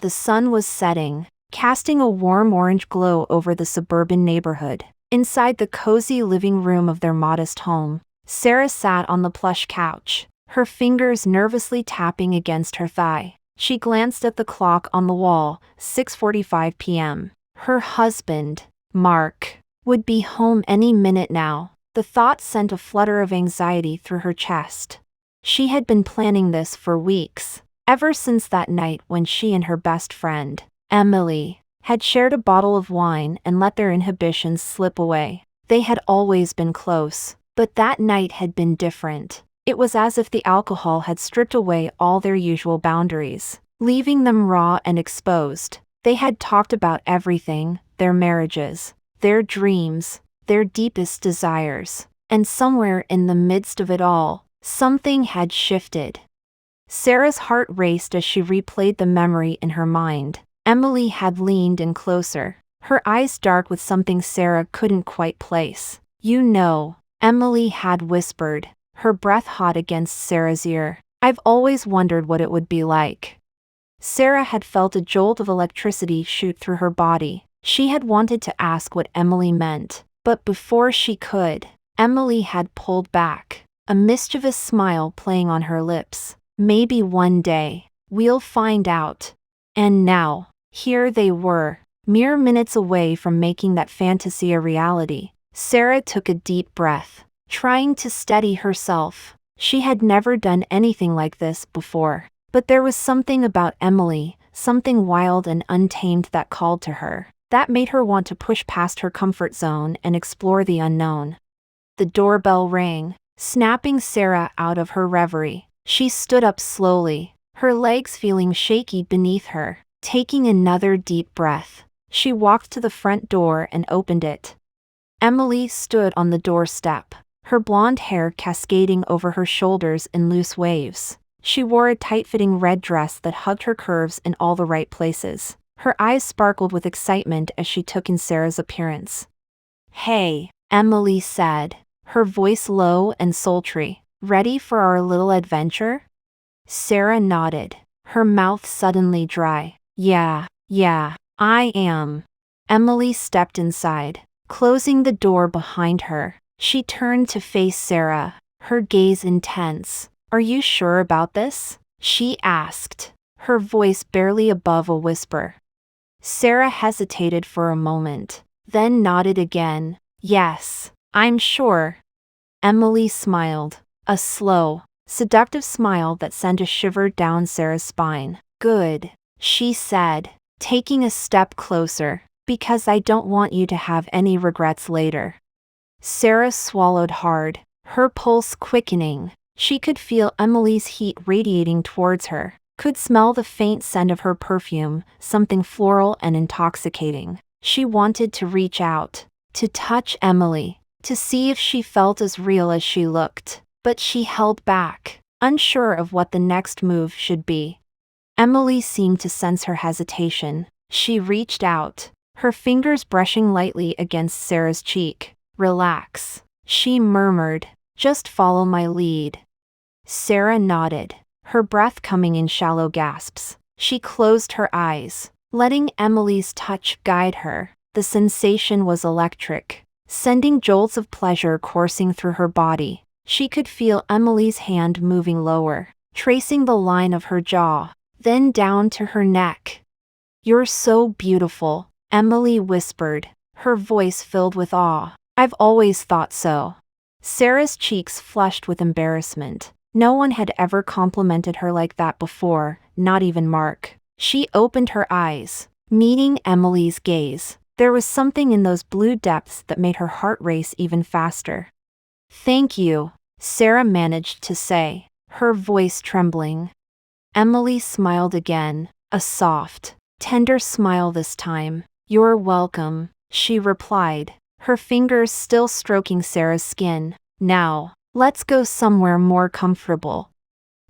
The sun was setting, casting a warm orange glow over the suburban neighborhood. Inside the cozy living room of their modest home, Sarah sat on the plush couch, her fingers nervously tapping against her thigh. She glanced at the clock on the wall, 6:45 p.m. Her husband, Mark, would be home any minute now. The thought sent a flutter of anxiety through her chest. She had been planning this for weeks, ever since that night when she and her best friend, Emily, had shared a bottle of wine and let their inhibitions slip away. They had always been close, but that night had been different. It was as if the alcohol had stripped away all their usual boundaries, leaving them raw and exposed. They had talked about everything, their marriages, their dreams, their deepest desires, and somewhere in the midst of it all, something had shifted. Sarah's heart raced as she replayed the memory in her mind. Emily had leaned in closer, her eyes dark with something Sarah couldn't quite place. "You know," Emily had whispered, her breath hot against Sarah's ear. "I've always wondered what it would be like." Sarah had felt a jolt of electricity shoot through her body. She had wanted to ask what Emily meant, but before she could, Emily had pulled back, a mischievous smile playing on her lips. "Maybe one day, we'll find out." And now, here they were, mere minutes away from making that fantasy a reality. Sarah took a deep breath, trying to steady herself. She had never done anything like this before, but there was something about Emily, something wild and untamed that called to her, that made her want to push past her comfort zone and explore the unknown. The doorbell rang, snapping Sarah out of her reverie. She stood up slowly, her legs feeling shaky beneath her. Taking another deep breath, she walked to the front door and opened it. Emily stood on the doorstep, her blonde hair cascading over her shoulders in loose waves. She wore a tight-fitting red dress that hugged her curves in all the right places. Her eyes sparkled with excitement as she took in Sarah's appearance. "Hey," Emily said, her voice low and sultry. "Ready for our little adventure?" Sarah nodded, her mouth suddenly dry. Yeah, I am." Emily stepped inside, closing the door behind her. She turned to face Sarah, her gaze intense. "Are you sure about this?" she asked, her voice barely above a whisper. Sarah hesitated for a moment, then nodded again. "Yes, I'm sure." Emily smiled, a slow, seductive smile that sent a shiver down Sarah's spine. "Good," she said, taking a step closer, "because I don't want you to have any regrets later." Sarah swallowed hard, her pulse quickening. She could feel Emily's heat radiating towards her, could smell the faint scent of her perfume, something floral and intoxicating. She wanted to reach out, to touch Emily, to see if she felt as real as she looked, but she held back, unsure of what the next move should be. Emily seemed to sense her hesitation. She reached out, her fingers brushing lightly against Sarah's cheek. "Relax," she murmured, "just follow my lead." Sarah nodded, her breath coming in shallow gasps. She closed her eyes, letting Emily's touch guide her. The sensation was electric, sending jolts of pleasure coursing through her body. She could feel Emily's hand moving lower, tracing the line of her jaw, then down to her neck. "You're so beautiful," Emily whispered, her voice filled with awe. "I've always thought so." Sarah's cheeks flushed with embarrassment. No one had ever complimented her like that before, not even Mark. She opened her eyes, meeting Emily's gaze. There was something in those blue depths that made her heart race even faster. "Thank you," Sarah managed to say, her voice trembling. Emily smiled again, a soft, tender smile this time. "You're welcome," she replied, her fingers still stroking Sarah's skin. "Now, let's go somewhere more comfortable."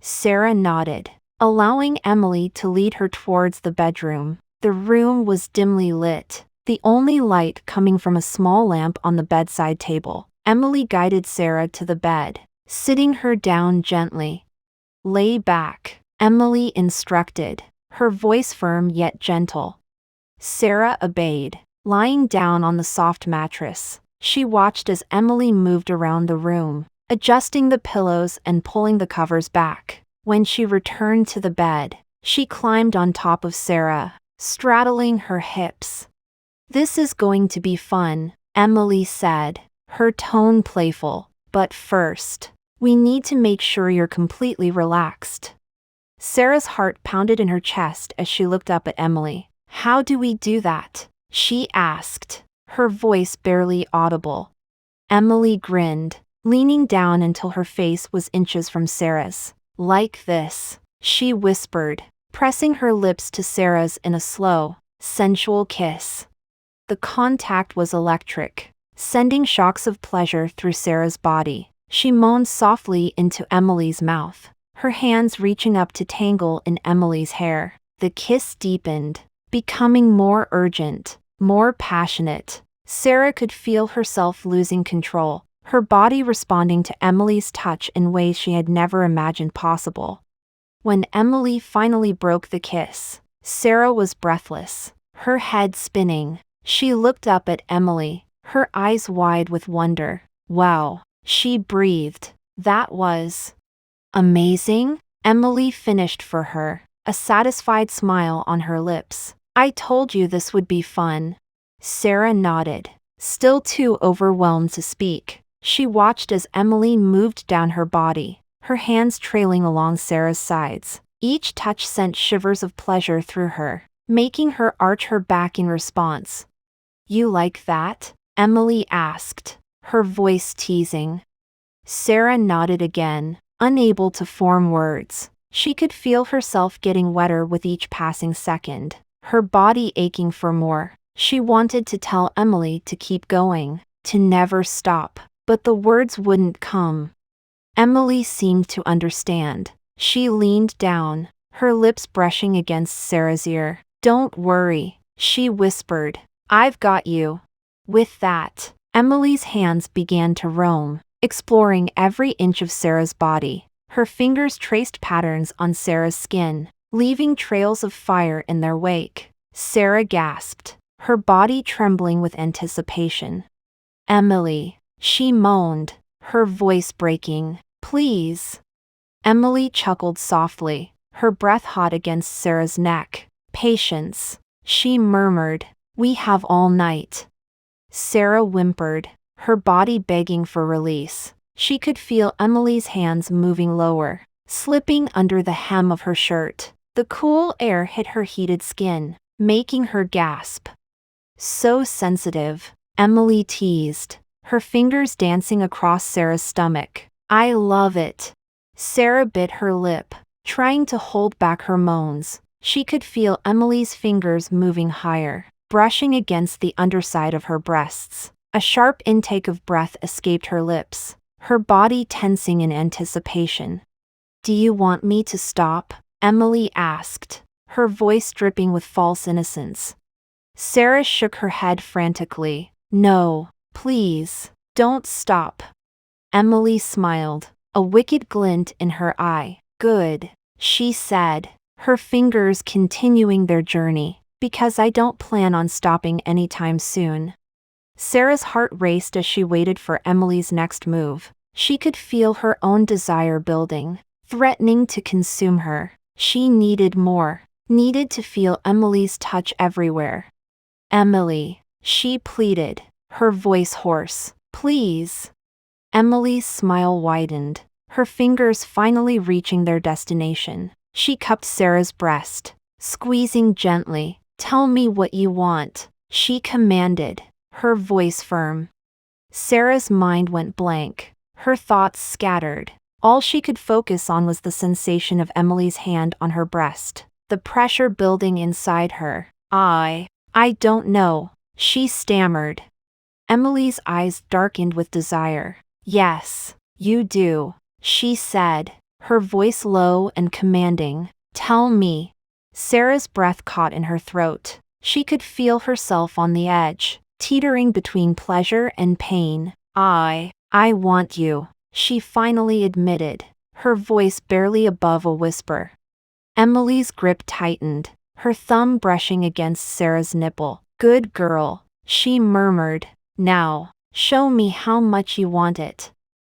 Sarah nodded, allowing Emily to lead her towards the bedroom. The room was dimly lit, the only light coming from a small lamp on the bedside table. Emily guided Sarah to the bed, sitting her down gently. "Lay back," Emily instructed, her voice firm yet gentle. Sarah obeyed. Lying down on the soft mattress, she watched as Emily moved around the room, adjusting the pillows and pulling the covers back. When she returned to the bed, she climbed on top of Sarah, straddling her hips. "This is going to be fun," Emily said, her tone playful. "But first, we need to make sure you're completely relaxed." Sarah's heart pounded in her chest as she looked up at Emily. "How do we do that?" she asked, her voice barely audible. Emily grinned, leaning down until her face was inches from Sarah's. "Like this," she whispered, pressing her lips to Sarah's in a slow, sensual kiss. The contact was electric, sending shocks of pleasure through Sarah's body. She moaned softly into Emily's mouth, her hands reaching up to tangle in Emily's hair. The kiss deepened, becoming more urgent, more passionate. Sarah could feel herself losing control, her body responding to Emily's touch in ways she had never imagined possible. When Emily finally broke the kiss, Sarah was breathless, her head spinning. She looked up at Emily, her eyes wide with wonder. "Wow," she breathed. "That was amazing," Emily finished for her, a satisfied smile on her lips. "I told you this would be fun." Sarah nodded, still too overwhelmed to speak. She watched as Emily moved down her body, her hands trailing along Sarah's sides. Each touch sent shivers of pleasure through her, making her arch her back in response. "You like that?" Emily asked, her voice teasing. Sarah nodded again, unable to form words. She could feel herself getting wetter with each passing second, her body aching for more. She wanted to tell Emily to keep going, to never stop, but the words wouldn't come. Emily seemed to understand. She leaned down, her lips brushing against Sarah's ear. "Don't worry," she whispered. "I've got you." With that, Emily's hands began to roam, exploring every inch of Sarah's body. Her fingers traced patterns on Sarah's skin, leaving trails of fire in their wake. Sarah gasped, her body trembling with anticipation. "Emily," she moaned, her voice breaking. "Please." Emily chuckled softly, her breath hot against Sarah's neck. "Patience," she murmured. "We have all night." Sarah whimpered, her body begging for release. She could feel Emily's hands moving lower, slipping under the hem of her shirt. The cool air hit her heated skin, making her gasp. "So sensitive," Emily teased, her fingers dancing across Sarah's stomach. "I love it." Sarah bit her lip, trying to hold back her moans. She could feel Emily's fingers moving higher, brushing against the underside of her breasts. A sharp intake of breath escaped her lips, her body tensing in anticipation. "Do you want me to stop?" Emily asked, her voice dripping with false innocence. Sarah shook her head frantically. "No, please, don't stop." Emily smiled, a wicked glint in her eye. "Good," she said, her fingers continuing their journey, "because I don't plan on stopping anytime soon." Sarah's heart raced as she waited for Emily's next move. She could feel her own desire building, threatening to consume her. She needed more, needed to feel Emily's touch everywhere. "Emily," she pleaded, her voice hoarse. "Please." Emily's smile widened, her fingers finally reaching their destination. She cupped Sarah's breast, squeezing gently. "Tell me what you want," she commanded, her voice firm. Sarah's mind went blank, her thoughts scattered. All she could focus on was the sensation of Emily's hand on her breast, the pressure building inside her. I don't know," she stammered. Emily's eyes darkened with desire. "Yes, you do," she said, her voice low and commanding. "Tell me." Sarah's breath caught in her throat. She could feel herself on the edge, teetering between pleasure and pain. I want you," she finally admitted, her voice barely above a whisper. Emily's grip tightened, her thumb brushing against Sarah's nipple. "Good girl," she murmured. "Now, show me how much you want it."